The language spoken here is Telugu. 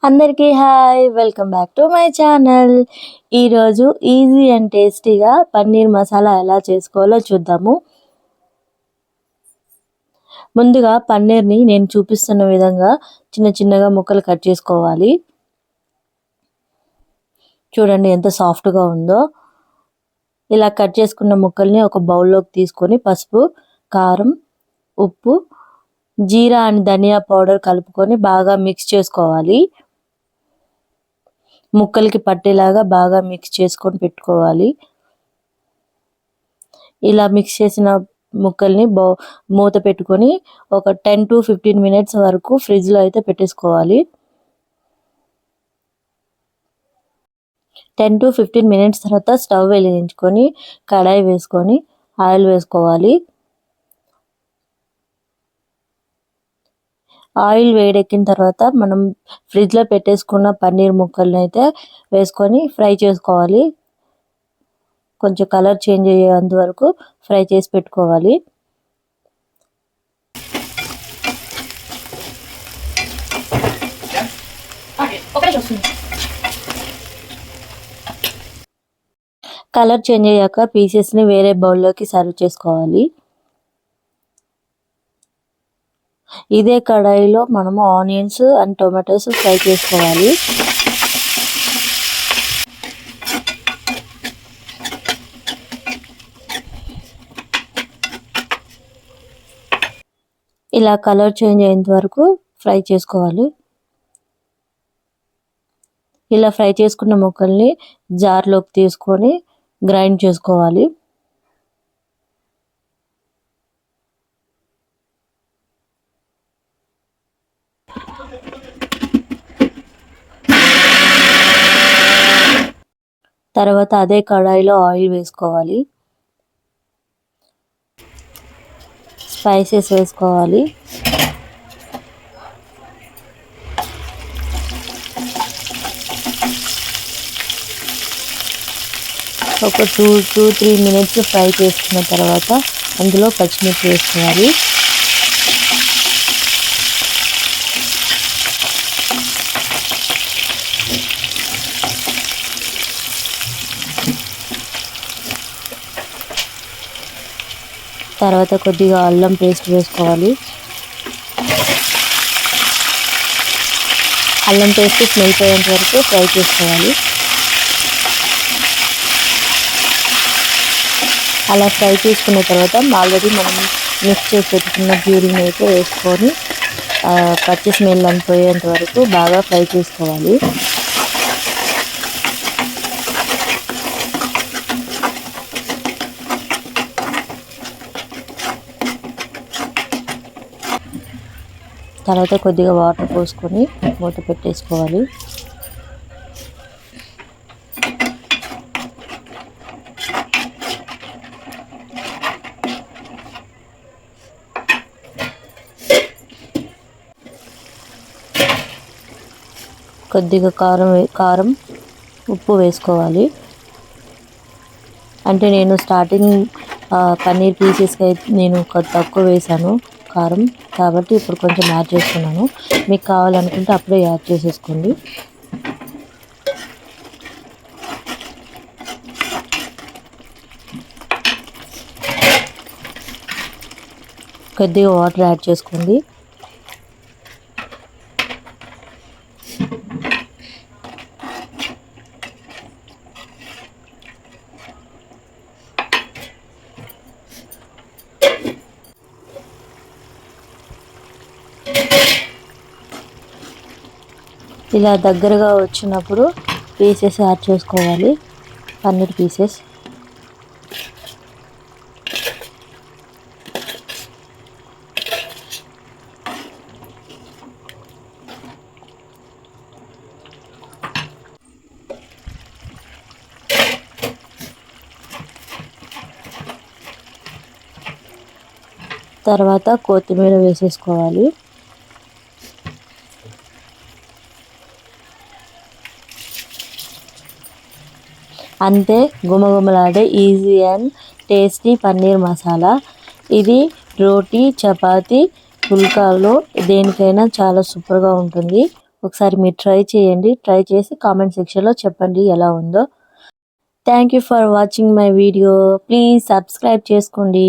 అందరికీ hi, welcome back to my channel. ఈరోజు ఈజీ అండ్ టేస్టీగా పన్నీర్ మసాలా ఎలా చేసుకోవాలో చూద్దాము. ముందుగా పన్నీర్ని నేను చూపిస్తున్న విధంగా చిన్న చిన్నగా ముక్కలు కట్ చేసుకోవాలి. చూడండి ఎంత సాఫ్ట్గా ఉందో. ఇలా కట్ చేసుకున్న ముక్కల్ని ఒక బౌల్లోకి తీసుకొని పసుపు, కారం, ఉప్పు, జీరా అండ్ ధనియా పౌడర్ కలుపుకొని బాగా మిక్స్ చేసుకోవాలి. ముక్కలకి పట్టేలాగా బాగా మిక్స్ చేసుకొని పెట్టుకోవాలి. ఇలా మిక్స్ చేసిన ముక్కల్ని మూత పెట్టుకొని ఒక 10 to 15 minutes వరకు ఫ్రిడ్జ్లో అయితే పెట్టేసుకోవాలి. 10 to 15 minutes తర్వాత స్టవ్ వెలిగించుకొని కడాయి వేసుకొని ఆయిల్ వేసుకోవాలి. ఆయిల్ వేడెక్కిన తర్వాత మనం ఫ్రిడ్జ్లో పెట్టేసుకున్న పన్నీర్ ముక్కల్ని అయితే వేసుకొని ఫ్రై చేసుకోవాలి. కొంచెం కలర్ చేంజ్ అయ్యేంత వరకు ఫ్రై చేసి పెట్టుకోవాలి. కలర్ చేంజ్ అయ్యాక పీసెస్ని వేరే బౌల్లోకి సర్వ్ చేసుకోవాలి. ఇదే కడాయిలో మనము ఆనియన్స్ అండ్ టొమాటోస్ ఫ్రై చేసుకోవాలి. ఇలా కలర్ చేంజ్ అయ్యేంత వరకు ఫ్రై చేసుకోవాలి. ఇలా ఫ్రై చేసుకున్న ముక్కల్ని జార్లోకి తీసుకొని గ్రైండ్ చేసుకోవాలి. తర్వాత అదే కడాయిలో ఆయిల్ వేసుకోవాలి. స్పైసెస్ వేసుకోవాలి. ఒక 2 to 3 minutes ఫ్రై చేసుకున్న తర్వాత అందులో పచ్చిమిర్చి వేసుకోవాలి. తర్వాత కొద్దిగా అల్లం పేస్ట్ వేసుకోవాలి. అల్లం పేస్ట్ స్మెల్ పోయేంత వరకు ఫ్రై చేసుకోవాలి. అలా ఫ్రై చేసుకున్న తర్వాత ఆల్రెడీ మనం మిక్స్ చేసి పెట్టుకున్న ప్యూరీని అయితే వేసుకొని పచ్చి స్మెల్ పోయేంత వరకు బాగా ఫ్రై చేసుకోవాలి. తర్వాత కొద్దిగా వాటర్ పోసుకొని మూత పెట్టేసుకోవాలి. కొద్దిగా కారం ఉప్పు వేసుకోవాలి. అంటే నేను స్టార్టింగ్ పన్నీర్ పీసెస్కి అయితే నేను తక్కువ వేసాను కారం, కాబట్టి ఇప్పుడు కొంచెం యాడ్ చేస్తున్నాను. మీకు కావాలనుకుంటే అప్పుడే యాడ్ చేసేసుకోండి. కొద్దిగా వాటర్ యాడ్ చేసుకోండి. ఇలా దగ్గరగా వచ్చినప్పుడు పీసెస్ యాడ్ చేసుకోవాలి. పన్నీర్ పీసెస్ తర్వాత కొత్తిమీర వేసేసుకోవాలి. అంతే, గుమగుమలాడే easy and tasty paneer masala. ఇది రోటీ, చపాతీ, పుల్కాలో దేనికైనా చాలా సూపర్గా ఉంటుంది. ఒకసారి మీరు ట్రై చేయండి. ట్రై చేసి కామెంట్ సెక్షన్లో చెప్పండి ఎలా ఉందో. Thank you for watching my video. Please subscribe చేసుకోండి.